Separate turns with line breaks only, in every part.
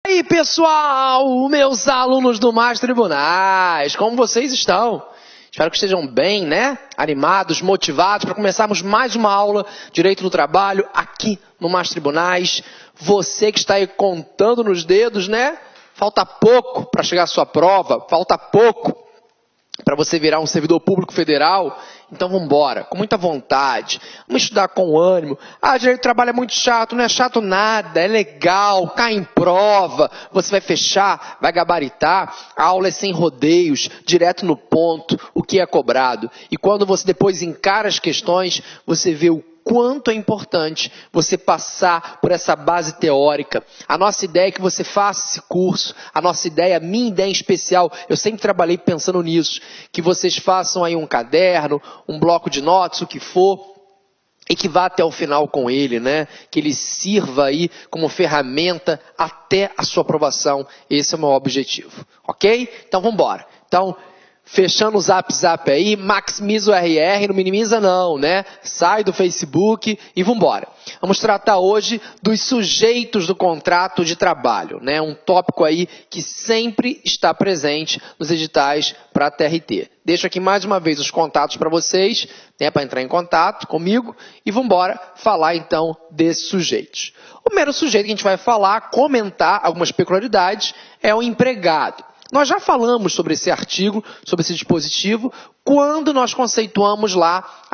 E aí, pessoal, meus alunos do Mais Tribunais, como vocês estão? Espero que estejam bem, né? Animados, motivados para começarmos mais uma aula de Direito do Trabalho aqui no Mais Tribunais. Você que está aí contando nos dedos, né? Falta pouco para chegar à sua prova, falta pouco para você virar um servidor público federal. Então vamos embora, com muita vontade, vamos estudar com ânimo. Direito do trabalho é muito chato, não é chato nada, é legal, cai em prova, você vai fechar, vai gabaritar, a aula é sem rodeios, direto no ponto, o que é cobrado. E quando você depois encara as questões, você vê o quanto é importante você passar por essa base teórica. A nossa ideia é que você faça esse curso, a nossa ideia, a minha ideia em especial, eu sempre trabalhei pensando nisso, que vocês façam aí um caderno, um bloco de notas, o que for, e que vá até o final com ele, né? Que ele sirva aí como ferramenta até a sua aprovação. Esse é o meu objetivo, ok? Então vamos embora. Então, fechando o Zap aí, maximiza o RR, não minimiza não, né? Sai do Facebook e vambora. Vamos tratar hoje dos sujeitos do contrato de trabalho, né? Um tópico aí que sempre está presente nos editais para a TRT. Deixo aqui mais uma vez os contatos para vocês, né? Para entrar em contato comigo e vambora falar então desses sujeitos. O primeiro sujeito que a gente vai falar, comentar algumas peculiaridades, é o empregado. Nós já falamos sobre esse artigo, sobre esse dispositivo, quando nós conceituamos lá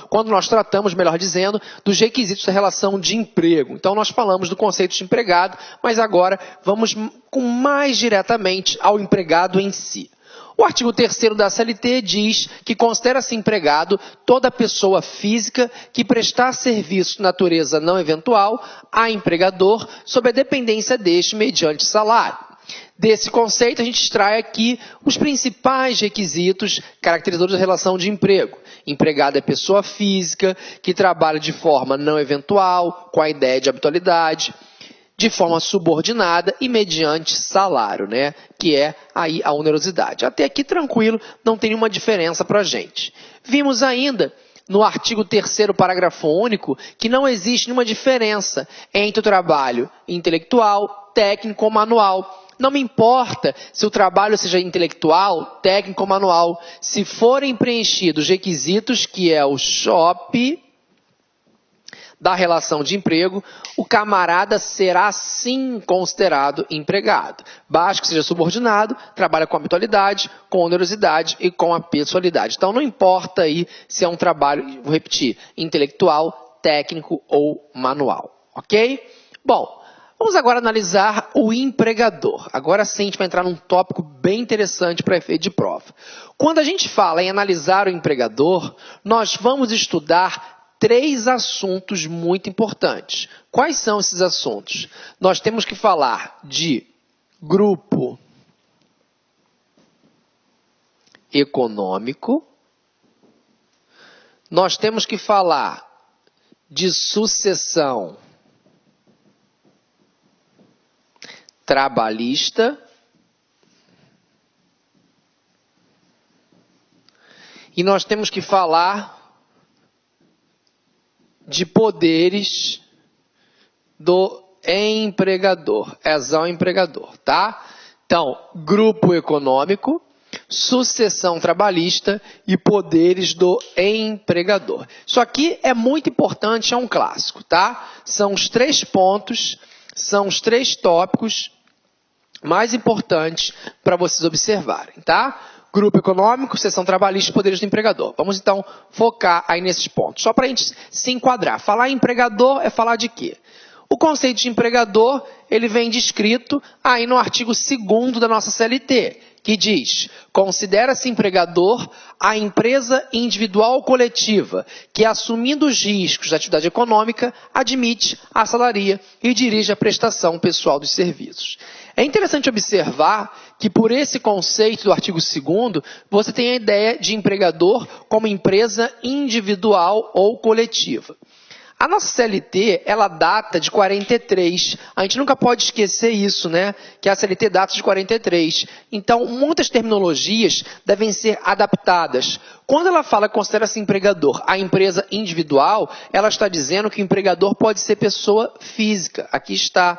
quando nós tratamos, melhor dizendo, dos requisitos da relação de emprego. Então nós falamos do conceito de empregado, mas agora vamos mais diretamente ao empregado em si. O artigo 3º da CLT diz que considera-se empregado toda pessoa física que prestar serviço de natureza não eventual a empregador sob a dependência deste mediante salário. Desse conceito, a gente extrai aqui os principais requisitos caracterizadores da relação de emprego. Empregado é pessoa física que trabalha de forma não eventual, com a ideia de habitualidade, de forma subordinada e mediante salário, né? Que é aí a onerosidade. Até aqui tranquilo, não tem nenhuma diferença para a gente. Vimos ainda no artigo 3º, parágrafo único, que não existe nenhuma diferença entre o trabalho intelectual, técnico ou manual. Não me importa se o trabalho seja intelectual, técnico ou manual, se forem preenchidos requisitos, que é o SHOP da relação de emprego, o camarada será sim considerado empregado. Basta que seja subordinado, trabalha com habitualidade, com onerosidade e com a pessoalidade. Então não importa aí se é um trabalho, vou repetir, intelectual, técnico ou manual, ok? Bom, vamos agora analisar o empregador. Agora sim a gente vai entrar num tópico bem interessante para efeito de prova. Quando a gente fala em analisar o empregador, nós vamos estudar 3 assuntos muito importantes. Quais são esses assuntos? Nós temos que falar de grupo econômico, nós temos que falar de sucessão trabalhista e nós temos que falar de poderes do empregador, ao empregador, tá? Então, grupo econômico, sucessão trabalhista e poderes do empregador. Isso aqui é muito importante, é um clássico, tá? São os 3 pontos, são os 3 tópicos mais importantes para vocês observarem, tá? Grupo econômico, seção trabalhista e poderes do empregador. Vamos então focar aí nesses pontos. Só para a gente se enquadrar. Falar em empregador é falar de quê? O conceito de empregador, ele vem descrito aí no artigo 2º da nossa CLT, que diz: considera-se empregador a empresa individual ou coletiva que, assumindo os riscos da atividade econômica, admite, assalaria e dirige a prestação pessoal dos serviços. É interessante observar que, por esse conceito do artigo 2º, você tem a ideia de empregador como empresa individual ou coletiva. A nossa CLT, ela data de 43. A gente nunca pode esquecer isso, né? Que a CLT data de 43. Então, muitas terminologias devem ser adaptadas. Quando ela fala que considera-se empregador a empresa individual, ela está dizendo que o empregador pode ser pessoa física. Aqui está.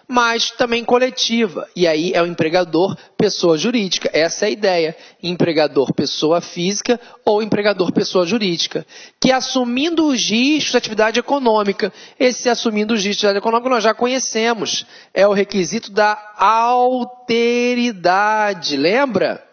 Mas também coletiva. E aí é o empregador, pessoa jurídica. Essa é a ideia. Empregador, pessoa física ou empregador, pessoa jurídica. Que assumindo os riscos de atividade econômica. Esse assumindo os riscos de atividade econômica nós já conhecemos. É o requisito da alteridade. Lembra?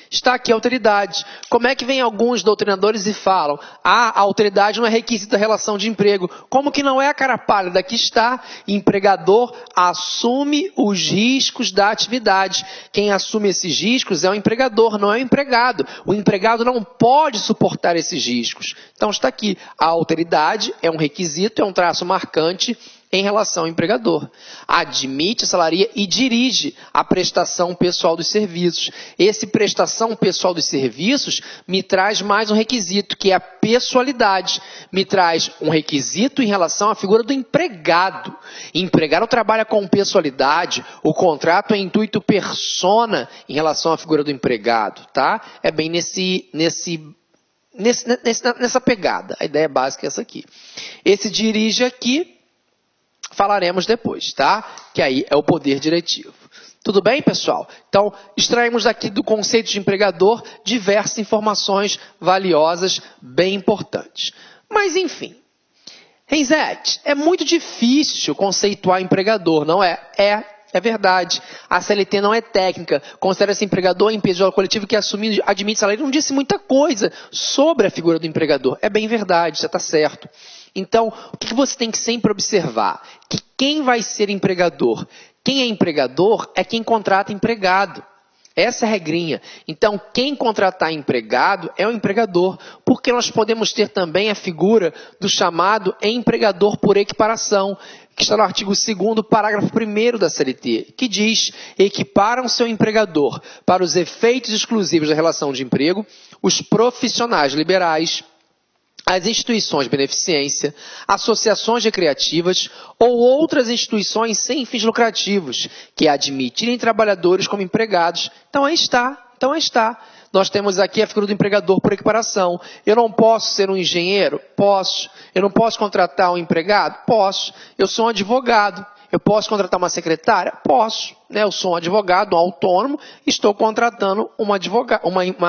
Está aqui a alteridade. Como é que vem alguns doutrinadores e falam: a alteridade não é requisito da relação de emprego. Como que não é, a cara pálida? Aqui está: empregador assume os riscos da atividade. Quem assume esses riscos é o empregador, não é o empregado. O empregado não pode suportar esses riscos. Então está aqui: a alteridade é um requisito, é um traço marcante em relação ao empregador. Admite, assalaria e dirige a prestação pessoal dos serviços. Esse prestação pessoal dos serviços me traz mais um requisito, que é a pessoalidade. Me traz um requisito em relação à figura do empregado. Empregado trabalha com pessoalidade, o contrato é intuito persona em relação à figura do empregado, tá? É bem nessa pegada. A ideia básica é essa aqui. Esse dirige aqui, falaremos depois, tá? Que aí é o poder diretivo. Tudo bem, pessoal? Então, extraímos daqui do conceito de empregador diversas informações valiosas, bem importantes. Mas, enfim, Renzete, é muito difícil conceituar empregador, não é? É verdade. A CLT não é técnica. Considera-se empregador em empresa coletivo que admite salário. Não disse muita coisa sobre a figura do empregador. É bem verdade, você está certo. Então, o que você tem que sempre observar? Que quem vai ser empregador? Quem é empregador é quem contrata empregado. Essa é a regrinha. Então, quem contratar empregado é o empregador, porque nós podemos ter também a figura do chamado empregador por equiparação, que está no artigo 2º, parágrafo 1º da CLT, que diz: equiparam seu empregador para os efeitos exclusivos da relação de emprego os profissionais liberais, as instituições de beneficência, associações recreativas ou outras instituições sem fins lucrativos que admitirem trabalhadores como empregados. Então aí está. Nós temos aqui a figura do empregador por equiparação. Eu não posso ser um engenheiro? Posso. Eu não posso contratar um empregado? Posso. Eu sou um advogado. Eu posso contratar uma secretária? Posso. Eu sou um advogado, um autônomo, estou contratando uma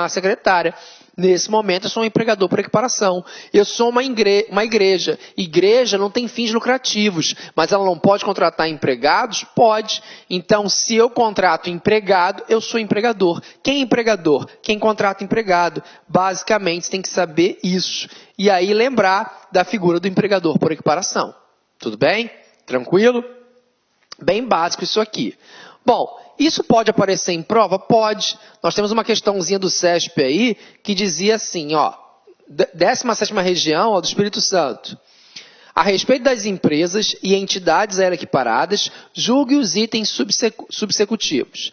secretária. Nesse momento, eu sou um empregador por equiparação. Eu sou uma igreja. Igreja não tem fins lucrativos, mas ela não pode contratar empregados? Pode. Então, se eu contrato empregado, eu sou empregador. Quem é empregador? Quem contrata empregado. Basicamente, você tem que saber isso. E aí, lembrar da figura do empregador por equiparação. Tudo bem? Tranquilo? Bem básico isso aqui. Bom, isso pode aparecer em prova? Pode. Nós temos uma questãozinha do CESP aí que dizia assim, 17ª região do Espírito Santo. A respeito das empresas e entidades a ela equiparadas, julgue os itens subsecutivos.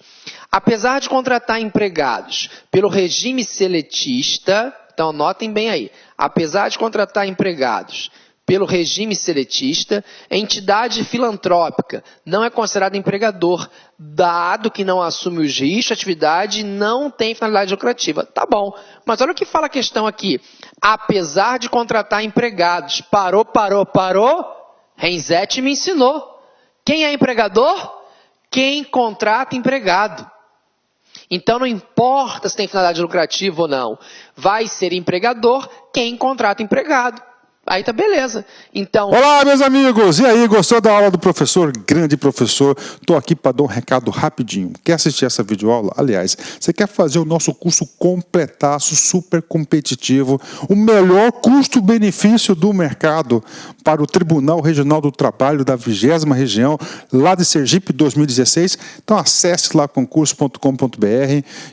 Apesar de contratar empregados pelo regime seletista, então anotem bem aí, apesar de contratar empregados pelo regime seletista, a entidade filantrópica não é considerada empregador, dado que não assume os riscos de atividade e não tem finalidade lucrativa. Tá bom, mas olha o que fala a questão aqui. Apesar de contratar empregados, parou. Renzete me ensinou. Quem é empregador? Quem contrata empregado. Então não importa se tem finalidade lucrativa ou não. Vai ser empregador quem contrata empregado. Aí tá beleza. Então...
Olá, meus amigos! E aí, gostou da aula do professor? Grande professor. Estou aqui para dar um recado rapidinho. Quer assistir essa videoaula? Aliás, você quer fazer o nosso curso completaço, super competitivo, o melhor custo-benefício do mercado para o Tribunal Regional do Trabalho da 20ª Região, lá de Sergipe 2016? Então acesse lá concurso.com.br,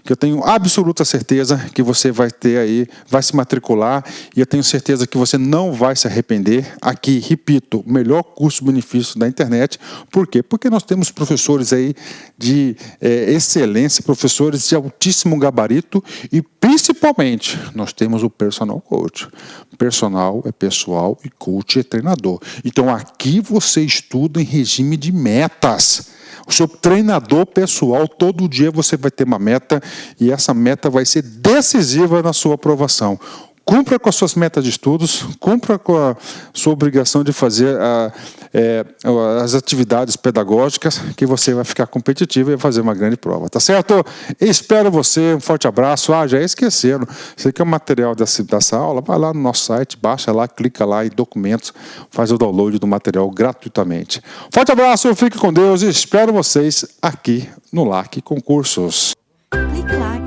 que eu tenho absoluta certeza que você vai ter aí, vai se matricular, e eu tenho certeza que você não vai se arrepender. Aqui, repito, o melhor custo-benefício da internet. Por quê? Porque nós temos professores aí de excelência, professores de altíssimo gabarito e, principalmente, nós temos o personal coach. Personal é pessoal e coach é treinador. Então, aqui você estuda em regime de metas. O seu treinador pessoal, todo dia você vai ter uma meta e essa meta vai ser decisiva na sua aprovação. Cumpra com as suas metas de estudos, cumpra com a sua obrigação de fazer as atividades pedagógicas, que você vai ficar competitivo e vai fazer uma grande prova, tá certo? Espero você, um forte abraço. Já esqueceram, você quer o material dessa aula, vai lá no nosso site, baixa lá, clica lá em documentos, faz o download do material gratuitamente. Forte abraço, fique com Deus e espero vocês aqui no LAC Concursos.
Clique lá.